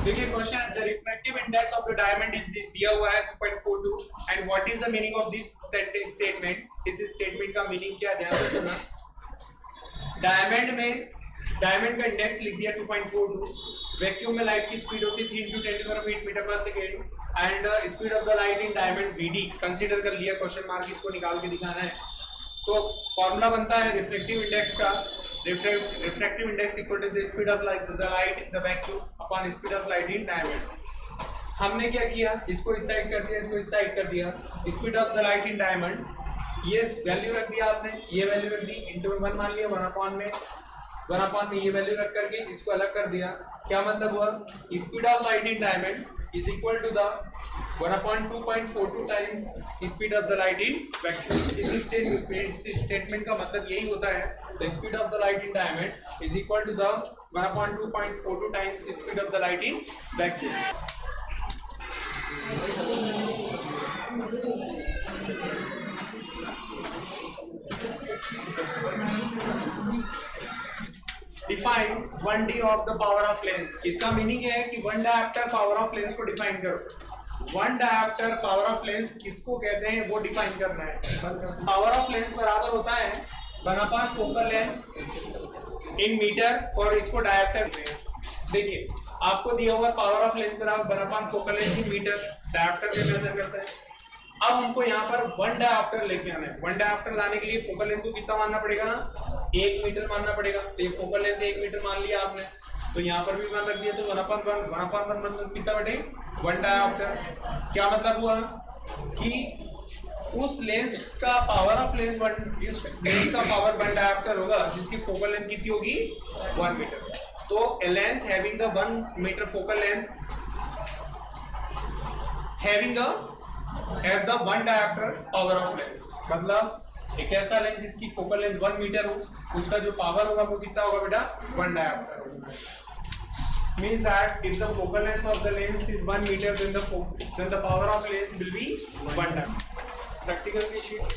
देखिए question, the refractive index of the diamond is this, दिया हुआ है 2.42 and what is the meaning of this statement, इस statement का मीनिंग क्या, ध्यान से सुनना। डायमंड का इंडेक्स लिख दिया 2.42, वैक्यूम में लाइट की स्पीड होती है 3 × 10⁸ मीटर पर second and speed of the light in diamond वीडी कंसीडर कर लिया, क्वेश्चन मार्क, इसको निकाल के दिखाना है। तो फॉर्मूला बनता है रिफ्रैक्टिव इंडेक्स का, refractive index equal to the speed of light in the vacuum upon speed of light in diamond. हमने क्या किया, इसको इस साइड कर दिया, इसको इस साइड कर दिया। Speed of the light in diamond, ये वैल्यू रख दिया आपने, ये वैल्यू रख दी, इंटू 1 मान लिया, 1 अपॉन में ये वैल्यू रख करके इसको अलग कर दिया। क्या मतलब हुआ, speed of light in diamond is equal to the 1/2.42 times speed of the light in vacuum. इस स्टेटमेंट का मतलब यही होता है, the speed of the light in diamond is equal to the 1/2.42 times speed of the light in vacuum. Define 1d of the power of lens. इसका meaning है कि 1 dioptre power of lens को define करो। 1 dioptre power of lens किसको कहते हैं वो define करना है। पावर ऑफ लेंस बराबर होता है 1/4 फोकल लेंथ इन मीटर और इसको डायप्टर कहते हैं। देखिए आपको दिया हुआ पावर ऑफ लेंस बराबर 1/4 focal length in metre, dioptre में मेजर करता है। अब हमको यहाँ पर 1 डायप्टर लेके आना है। 1 डायप्टर लाने के लिए फोकल लेंथ को कितना मानना पड़ेगा, 1 मीटर मानना पड़ेगा। तो ये फोकल लेंथ 1 मीटर मान लिया आपने, तो यहाँ पर भी मान रख दिया, तो 1/1 मतलब कितना बटे 1 डायप्टर। क्या मतलब हुआ कि उस लेंस का पावर ऑफ लेंस इस लेंस का पावर 1 डायप्टर होगा जिसकी फोकल लेंथ कितनी होगी 1 मीटर। तो a lens having the 1 meter focal length having the as the 1 diopter power of lens, मतलब एक ऐसा लेंस जिसकी फोकल लेंथ 1 मीटर हो, उसका जो पावर होगा वो कितना होगा बेटा 1 डायप्टर होगा। Means that if the focal length of the lens is 1 meter then the power of lens will be 1 diopter. Practical की sheet,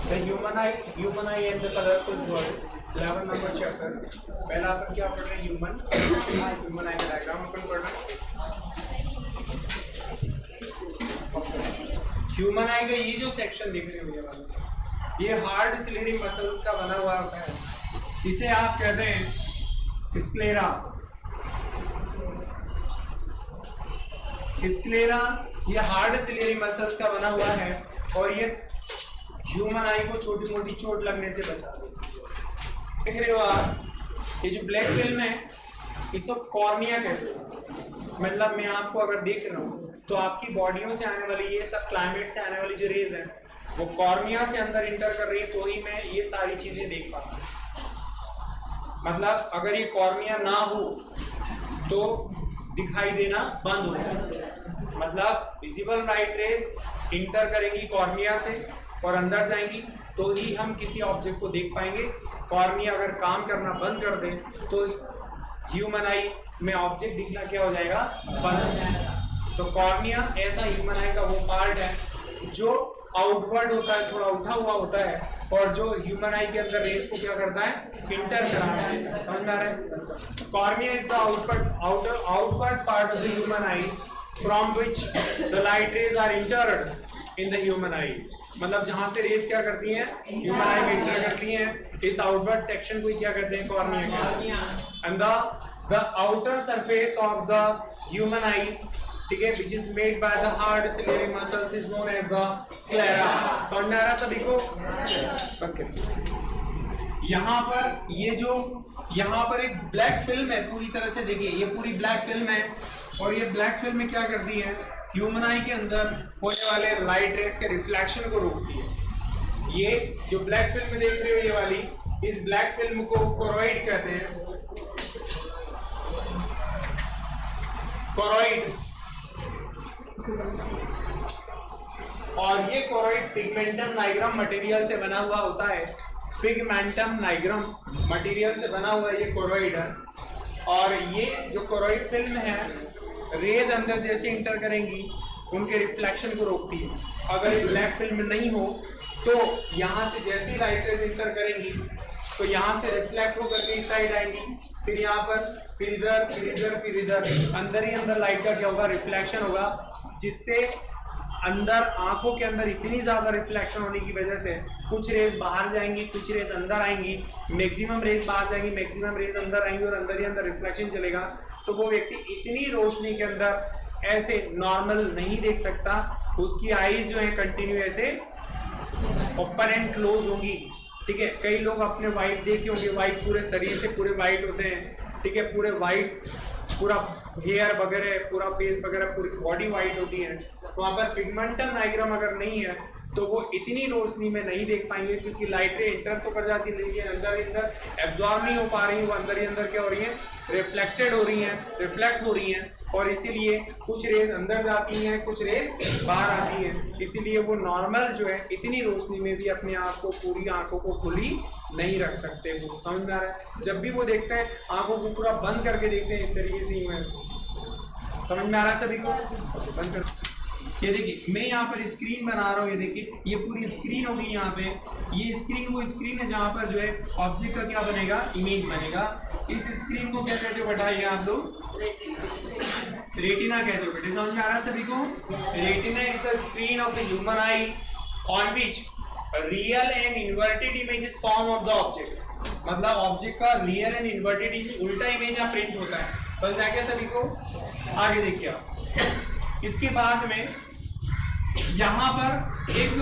the human eye and the colorful world 11 number chapter. पहला अपन क्या पढ़ रहे हैं, human आई का diagram अपन पढ़ रहे हैं। ह्यूमन आई का ये जो सेक्शन दिख रहे हो ये हार्ड सिलेरी मसल्स का बना हुआ है, इसे आप कहते हैं स्क्लेरा। स्क्लेरा ये हार्ड सिलेरी मसल्स का बना हुआ है और ये ह्यूमन आई को छोटी मोटी चोट लगने से बचा देख रहे हो आप। ये जो ब्लैक फिल्म है इसको कॉर्निया कहते हैं। मतलब मैं आपको अगर देख रहा हूँ तो आपकी बॉडियों से आने वाली ये सब क्लाइमेट से आने वाली जो रेज है वो कॉर्निया से अंदर इंटर कर रही है, तो ही मैं ये सारी चीजें देख पाता हूँ। मतलब अगर ये कॉर्निया ना हो तो दिखाई देना बंद हो जाएगा। मतलब विजिबल लाइट रेज इंटर करेंगी कॉर्निया से और अंदर जाएंगी तो ही हम किसी ऑब्जेक्ट को देख पाएंगे। कॉर्निया अगर काम करना बंद कर दे तो ह्यूमन आई में ऑब्जेक्ट दिखना क्या हो जाएगा, बंद हो जाएगा। तो कॉर्निया ऐसा ह्यूमन आई का वो पार्ट है जो आउटवर्ड होता है, थोड़ा उठा हुआ होता है और जो ह्यूमन आई के अंदर रेस को क्या करता है, इंटर कराता है। समझ में आ रहा है। Cornea is the outward part of the human eye from which the light rays are entered in the human eye. मतलब जहां से रेस क्या करती हैं, ह्यूमन आई में इंटर करती हैं, इस आउटवर्ड सेक्शन को क्या कहते हैं, cornea. And the outer surface of the human आई, ठीक है, which is made by the hard ciliary muscles is known as the sclera। समझ में आ रहा सभी को। यहाँ पर ये जो यहाँ पर एक ब्लैक फिल्म है, पूरी तरह से देखिए ये पूरी ब्लैक फिल्म है और ये ब्लैक फिल्म में क्या करती है, ह्यूमन आई के अंदर होने वाले लाइट रेस के रिफ्लेक्शन को रोकती है। ये जो ब्लैक फिल्म देख रहे हो ये वाली, इस ब्लैक फिल्म को कोरोइड कहते हैं। कोरोइड, और ये कोरोइड पिगमेंटम नाइग्रम मटेरियल से बना हुआ होता है। पिगमेंटम नाइग्रम मटेरियल से बना हुआ ये कोरोइड है। और ये जो कोरोइड फिल्म है, रेज अंदर जैसे इंटर करेंगी उनके रिफ्लेक्शन को रोकती है। अगर ब्लैक फिल्म नहीं हो तो यहां से जैसी लाइट रेज इंटर करेंगी तो यहाँ से रिफ्लेक्ट होकर के इस साइड आएंगी, फिर यहाँ पर, फिर इधर, फिर इधर, फिर इधर, अंदर ही अंदर लाइट का क्या होगा, रिफ्लेक्शन होगा, जिससे अंदर आंखों के अंदर इतनी ज्यादा रिफ्लेक्शन होने की वजह से कुछ रेज बाहर जाएंगी, कुछ रेज अंदर आएंगी, मैक्सिमम रेज बाहर जाएंगी, मैक्सिमम रेज अंदर आएंगी और अंदर ही अंदर रिफ्लेक्शन चलेगा। तो वो व्यक्ति इतनी रोशनी के अंदर ऐसे नॉर्मल नहीं देख सकता, उसकी आईज जो है कंटिन्यू ऐसे ओपन एंड क्लोज होंगी। ठीक है, कई लोग अपने वाइट देखे होंगे, वाइट पूरे शरीर से पूरे वाइट होते हैं। ठीक है, पूरे वाइट, पूरा हेयर वगैरह, पूरा फेस वगैरह, पूरी बॉडी वाइट होती है। वहां पर पिगमेंटल नाइग्राम अगर नहीं है तो वो इतनी रोशनी में नहीं देख पाएंगे, क्योंकि लाइटें इंटर तो कर जाती है लेकिन अंदर ही अंदर एब्जॉर्ब नहीं हो पा रही, वो अंदर ही अंदर क्या हो रही है, रिफ्लेक्टेड हो रही हैं, रिफ्लेक्ट हो रही हैं, और इसीलिए कुछ रेज अंदर जाती हैं, कुछ रेज बाहर आती हैं। इसीलिए वो नॉर्मल जो है इतनी रोशनी में भी अपने आप को, पूरी आंखों को खुली नहीं रख सकते। वो समझ में आ रहा है? जब भी वो देखते हैं आंखों को पूरा बंद करके देखते हैं, इस तरीके से समझ में आ रहा है सभी को? बंद कर। ये देखिए मैं यहाँ पर स्क्रीन बना रहा हूँ, ये देखिए ये पूरी स्क्रीन होगी यहाँ पे। ये स्क्रीन वो स्क्रीन है जहाँ पर जो है ऑब्जेक्ट का क्या बनेगा, इमेज बनेगा। इस स्क्रीन को क्या कहते हो बेटा, ये आप लोग रेटिना कहते हो बेटे। समझ में आ रहा है सभी को? Retina is the screen of the human I on which real and inverted image is form of the object. मतलब ऑब्जेक्ट का रियल एंड इन्वर्टेड उल्टा इमेज यहाँ प्रिंट होता है। समझ में आ गया सभी को? आगे देखिए आप, इसके बाद में यहां पर एक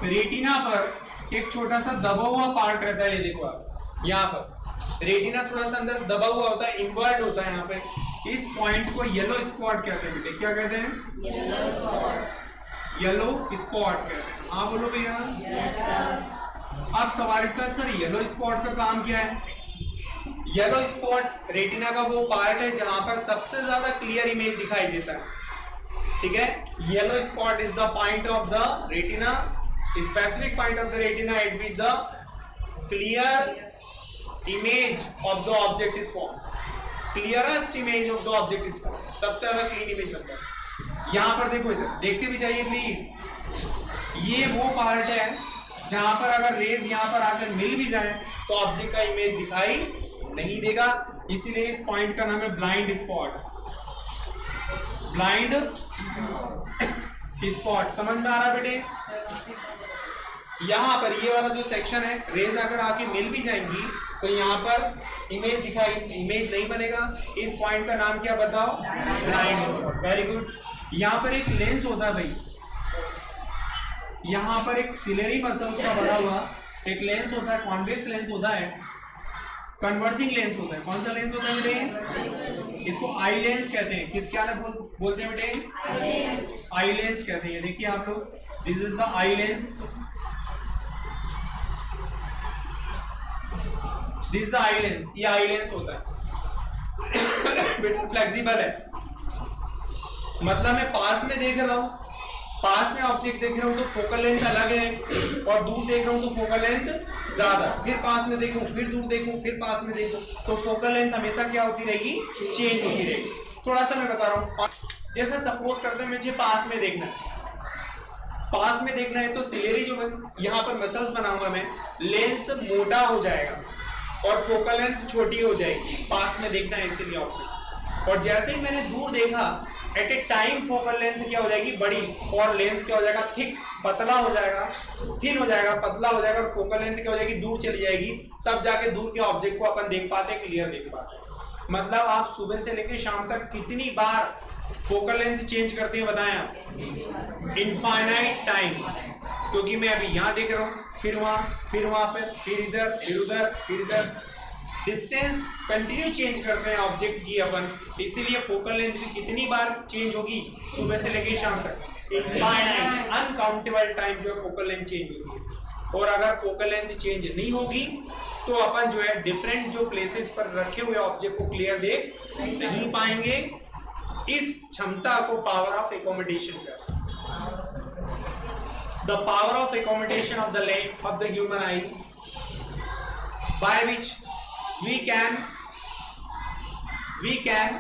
रेटिना पर एक छोटा सा दबा हुआ पार्ट रहता है। ये देखो आप, यहाँ पर रेटिना थोड़ा सा अंदर दबा हुआ होता है, इन्वर्ट होता है। यहाँ पे इस पॉइंट को येलो स्पॉट कहते हैं बेटे। क्या कहते हैं? Yellow spot. येलो स्पॉट कहते हैं। हाँ बोलो भैया। अब सवाल का सर येलो स्पॉट का काम क्या है? येलो स्पॉट रेटिना का वो पार्ट है जहां पर सबसे ज्यादा क्लियर इमेज दिखाई देता है। ठीक है, yellow spot is the point of the retina, specific point of the retina eight which the clear image of the object is form. Clearest image of the object is form, सबसे ज्यादा clean image बनता है। यहां पर देखो, इधर देखते भी जाइए प्लीज। ये वो पार्ट है जहां पर अगर रेज यहां पर आकर मिल भी जाए तो ऑब्जेक्ट का इमेज दिखाई नहीं देगा। इसीलिए इस पॉइंट का नाम है ब्लाइंड स्पॉट। ब्लाइंड स्पॉट समझ में आ रहा बेटे? यहां पर ये वाला जो सेक्शन है, रेज अगर आके मिल भी जाएंगी तो यहां पर इमेज नहीं बनेगा। इस पॉइंट का नाम क्या बताओ? Blind spot. Very good. यहां पर एक लेंस होता है भाई, यहां पर एक सिलेरी मसल्स का बना हुआ एक लेंस होता है, कॉन्वेक्स लेंस होता है, कन्वर्जिंग लेंस होता है। कौन सा लेंस होता है बेटे? इसको आई लेंस कहते हैं। किस क्या बोलते हैं बेटे? आई लेंस कहते हैं। देखिए आप लोग, this is the eye lens, this is the eye lens. ये आई लेंस होता है बेटा, फ्लेक्सिबल है। मतलब मैं पास में देख रहा हूं, पास में ऑब्जेक्ट देख रहा हूं तो फोकल लेंथ अलग है, और दूर देख रहा हूं तो फोकल लेंथ ज्यादा। फिर पास में देखूं, फिर दूर देखूं, फिर पास में देखूं, तो फोकल लेंथ हमेशा क्या होती रहेगी? चेंज होती रहेगी। थोड़ा सा मैं बता रहा हूं, जैसे सपोज करते हैं मुझे पास में देखना है, पास में देखना है तो सिलेरी जो यहां पर मसल्स बना हुआ है, लेंस मोटा हो जाएगा और फोकल लेंथ छोटी हो जाएगी। पास में देखना है इसीलिए ऑब्जेक्ट। और जैसे ही मैंने दूर देखा, at a time focal length क्या हो जाएगी? बड़ी, और लेंस क्या हो जाएगा? थिक, पतला हो जाएगा, थिन हो जाएगा, पतला हो जाएगा, और फोकल लेंथ क्या हो जाएगी? दूर चली जाएगी। तब जाके दूर के ऑब्जेक्ट को अपन देख पाते, क्लियर देख पाते। मतलब आप सुबह से लेकर शाम तक कितनी बार फोकल लेंथ चेंज करते हैं बताएं आप? Infinite times. क्योंकि मैं अभी यहां देख रहा हूं, फिर वहां पर, फिर इधर, फिर उधर, फिर इधर, डिस्टेंस कंटिन्यू चेंज करते हैं ऑब्जेक्ट की अपन। इसीलिए फोकल लेंथ भी कितनी बार चेंज होगी सुबह से लेकर शाम तक? इनफाइनाइट, अनकाउंटेबल टाइम जो है फोकल लेंथ चेंज होती है। और अगर फोकल लेंथ चेंज नहीं होगी तो अपन जो है डिफरेंट जो प्लेसेस पर रखे हुए ऑब्जेक्ट को क्लियर देख नहीं पाएंगे। इस क्षमता को पावर ऑफ एकोमोडेशन कहते हैं। The power of accommodation of the length of the human I by which we can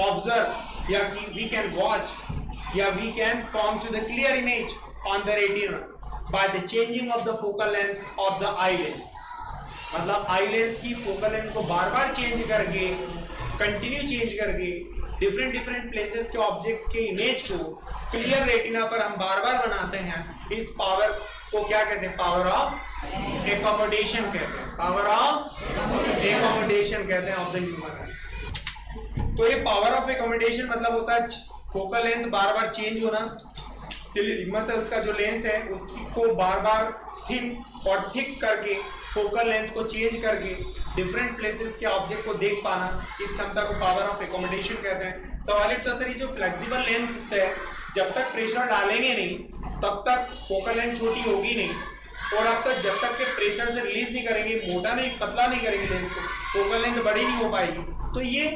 observe we can watch we can form to the clear image on the retina। By the changing of the focal length of the eye lens. मतलब eye lens की focal length को बार बार change करके, continue change करके different different places के object के image को clear retina पर हम बार बार बनाते हैं। इस पावर को क्या कहते हैं? पावर ऑफ एकोमोडेशन कहते हैं। पावर ऑफ एकोमोडेशन कहते हैं ऑफ द ह्यूमन। तो ये पावर ऑफ एकोमोडेशन मतलब होता है फोकल लेंथ बार बार चेंज होना, सिलियरी मसल्स का जो लेंस है उसकी को बार बार थिन और थिक करके फोकल लेंथ को चेंज करके डिफरेंट प्लेसेस के ऑब्जेक्ट को देख पाना, इस क्षमता को पावर ऑफ एकोमोडेशन कहते हैं। सवाल तो सर ये जो फ्लेक्सिबल लेंस है जब तक प्रेशर डालेंगे नहीं तब तक फोकल लेंथ छोटी होगी नहीं, और अब तक जब तक के प्रेशर से रिलीज नहीं करेंगे, मोटा नहीं पतला नहीं करेंगे लेंस को, फोकल लेंथ बड़ी नहीं हो पाएगी। तो ये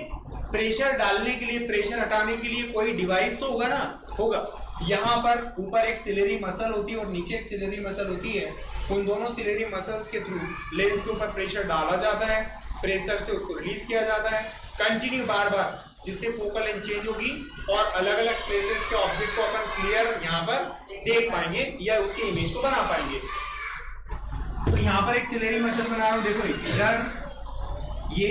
प्रेशर डालने के लिए, प्रेशर हटाने के लिए कोई डिवाइस तो होगा ना, होगा। यहाँ पर ऊपर एक सिलेरी मसल होती है और नीचे एक सिलेरी मसल होती है। उन दोनों सिलेरी मसल्स के थ्रू लेंस के ऊपर प्रेशर डाला जाता है, प्रेशर से उसको रिलीज किया जाता है कंटिन्यू बार बार, जिससे फोकल लेंथ चेंज होगी और अलग अलग प्लेसेस के ऑब्जेक्ट को अपन क्लियर यहाँ पर देख पाएंगे या उसके इमेज को बना पाएंगे। तो यहाँ पर एक सिलेरी मसल बना रहा हूँ, देखो इधर ये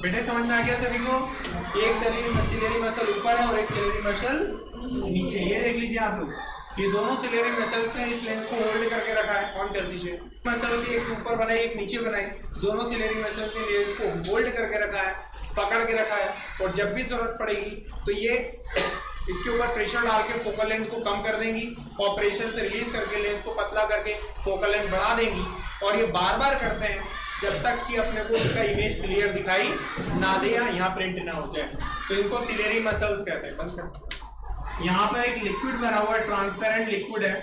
बेटे समझ में आ गया सभी को? एक सिलेरी मसल ऊपर है और एक सिलेरी मसल नीचे। ये देख लीजिए आप लोग, ये दोनों सिलेरी मसल्स ने इस लेंस को होल्ड करके रखा है। ऑन कर दीजिए। मसल्स एक ऊपर बनाई एक नीचे बनाई, दोनों सिलेरी मसल्स ने लेंस को होल्ड करके रखा है, पकड़ के रखा है, और जब भी जरूरत पड़ेगी तो ये इसके ऊपर प्रेशर डाल के फोकल लेंथ को कम कर देंगी और प्रेशर से रिलीज करके लेंस को पतला करके फोकल लेंथ बढ़ा देंगी। और ये बार बार करते हैं जब तक कि अपने को इसका इमेज क्लियर दिखाई ना दे या यहाँ प्रिंट ना हो जाए। तो इनको सिलेरी मसल्स कहते हैं। बस कर। यहाँ पर एक लिक्विड भरा हुआ है, ट्रांसपेरेंट लिक्विड है,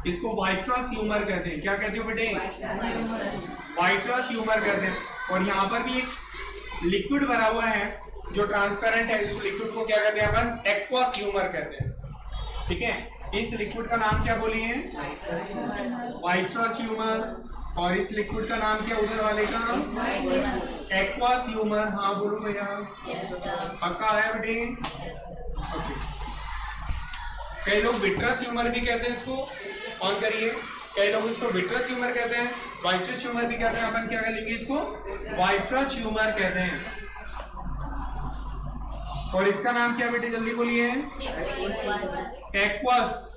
इसको वाइट्रस ह्यूमर कहते हैं। क्या कहते हो बेटे? वाइट्रस ह्यूमर कहते हैं। और यहाँ पर भी एक लिक्विड भरा हुआ है जो ट्रांसपेरेंट है, इस लिक्विड को क्या कहते हैं अपन? एक्वस ह्यूमर कहते हैं। ठीक है, इस लिक्विड का नाम क्या बोलिए? Vitreous humour. और इस लिक्विड का नाम क्या उधर वाले का? Aqueous humour. हाँ बोलो भैया, पक्का है बेटे? ओके। कई लोग विट्रस ह्यूमर भी कहते हैं इसको, ऑन करिए। कई लोग इसको विट्रस ह्यूमर कहते हैं, वाइट्रस ह्यूमर भी कहते हैं। अपन क्या कहेंगे इसको? वाइट्रस ह्यूमर कहते हैं। और इसका नाम क्या बेटे जल्दी बोलिए? एक्वस।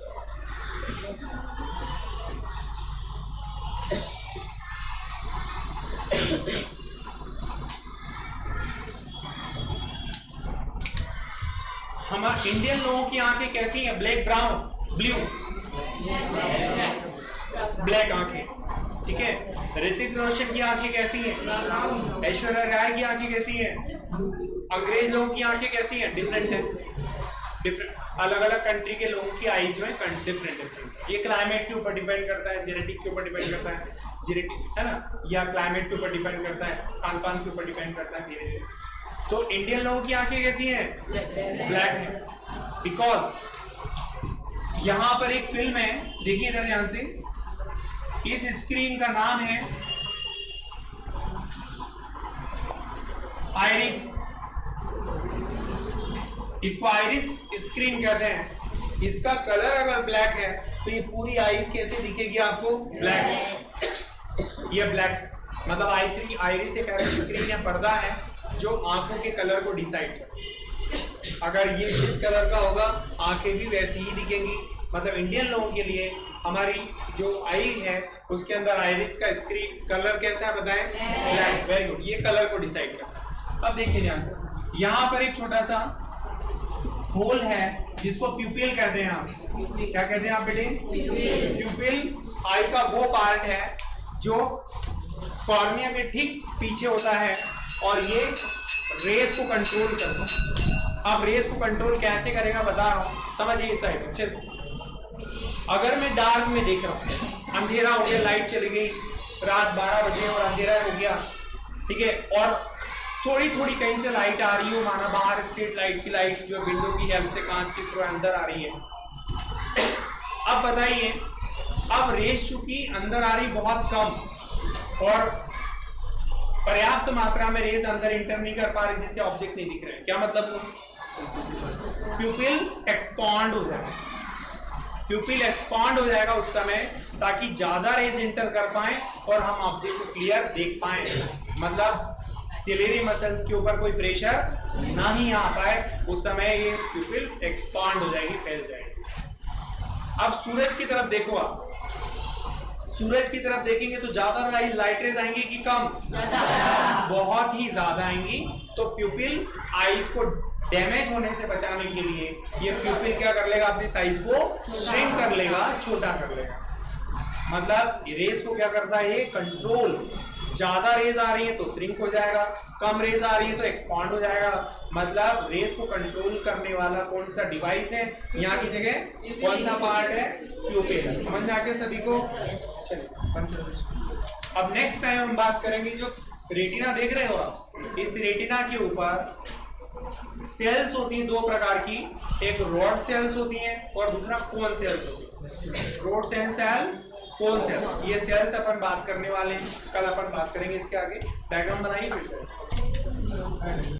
हमारे इंडियन लोगों की आंखें कैसी हैं? ब्लैक, ब्राउन, ब्लू, ब्लैक आंखें। ठीक है। ऋतिक रोशन की आंखें कैसी हैं? ऐश्वर्या राय की आंखें कैसी हैं? अंग्रेज लोगों की आंखें कैसी हैं? डिफरेंट है। डिफरेंट, अलग अलग कंट्री के लोगों की आईज में डिफरेंट डिफरेंट। ये क्लाइमेट के ऊपर डिपेंड करता है, जेनेटिक के ऊपर डिपेंड करता है, जेनेटिक है ना, या क्लाइमेट के ऊपर डिपेंड करता है, खान पान के ऊपर डिपेंड करता है धीरे धीरे। तो इंडियन लोगों की आंखें कैसी हैं? ब्लैक है। बिकॉज यहां पर एक फिल्म है, देखिए इधर ध्यान से, इस स्क्रीन का नाम है आइरिस। इसको आइरिस स्क्रीन कहते हैं। इसका कलर अगर ब्लैक है तो ये पूरी आइस कैसे दिखेगी आपको? ब्लैक। ये ब्लैक मतलब आइरिस एक ऐसी स्क्रीन या पर्दा है जो आंखों के कलर को डिसाइड करता है। अगर ये इस कलर का होगा आंखें भी वैसी ही दिखेंगी। मतलब इंडियन लोगों के लिए हमारी जो आई है उसके अंदर आइरिस का स्क्रीन कलर कैसा है बताएं? ब्लैक। वेरी गुड, ये कलर को डिसाइड करता है। अब देखिए ध्यान से, यहां पर एक छोटा सा होल है जिसको प्यूपिल कहते हैं। आप क्या कहते हैं आप बेटे? प्यूपिल आई का वो पार्ट है जो कॉर्निया के ठीक पीछे होता है और ये रेस को कंट्रोल करता है। अब रेस को कंट्रोल कैसे करेगा बता रहा हूं, समझिए इस साइड अच्छे से। अगर मैं डार्क में देख रहा हूं, अंधेरा हो गया, लाइट चली गई, रात 12 बजे और अंधेरा हो गया, ठीक है, और थोड़ी थोड़ी कहीं से लाइट आ रही हो, माना बाहर स्ट्रीट लाइट की लाइट जो विंडो की हेल्प से कांच के थ्रू अंदर आ रही है। अब बताइए, अब रेस चूंकि अंदर आ रही बहुत कम और पर्याप्त मात्रा में रेज अंदर इंटर नहीं कर पा रही, जिससे ऑब्जेक्ट नहीं दिख रहे। क्या मतलब? प्यूपिल एक्सपॉन्ड हो जाएगा, प्यूपिल एक्सपॉन्ड हो जाएगा उस समय, ताकि ज्यादा रेज इंटर कर पाए और हम ऑब्जेक्ट को क्लियर देख पाए। मतलब सिलेरी मसल्स के ऊपर कोई प्रेशर नहीं आ पाए, उस समय ये प्यूपिल एक्सपांड हो जाएगी, फैल जाएगी। अब सूरज की तरफ देखो, आप सूरज की तरफ देखेंगे तो ज्यादा लाइट रेज आएंगी कि कम? बहुत ही ज्यादा आएंगी। तो प्यूपिल आईज को डैमेज होने से बचाने के लिए ये प्यूपिल क्या कर लेगा? अपनी साइज को श्रिंक कर लेगा, छोटा कर लेगा। मतलब रेस को क्या करता है ये? कंट्रोल। ज्यादा रेज आ रही है तो श्रिंक हो जाएगा, कम रेज आ रही है तो एक्सपांड हो जाएगा। मतलब रेस को कंट्रोल करने वाला कौन सा डिवाइस है? यहाँ की जगह कौन सा पार्ट है? प्यूपिल। समझ में आ गया सभी को? चलिए अब नेक्स्ट टाइम हम बात करेंगे, जो रेटिना देख रहे हो आप, इस रेटिना के ऊपर सेल्स होती हैं दो प्रकार की, एक रॉड सेल्स होती हैं और दूसरा कोन सेल्स होती है। रॉड सेल, कोन सेल्स, ये सेल्स अपन बात करने वाले हैं, कल अपन बात करेंगे इसके आगे। डायग्राम बनाइए फिर से।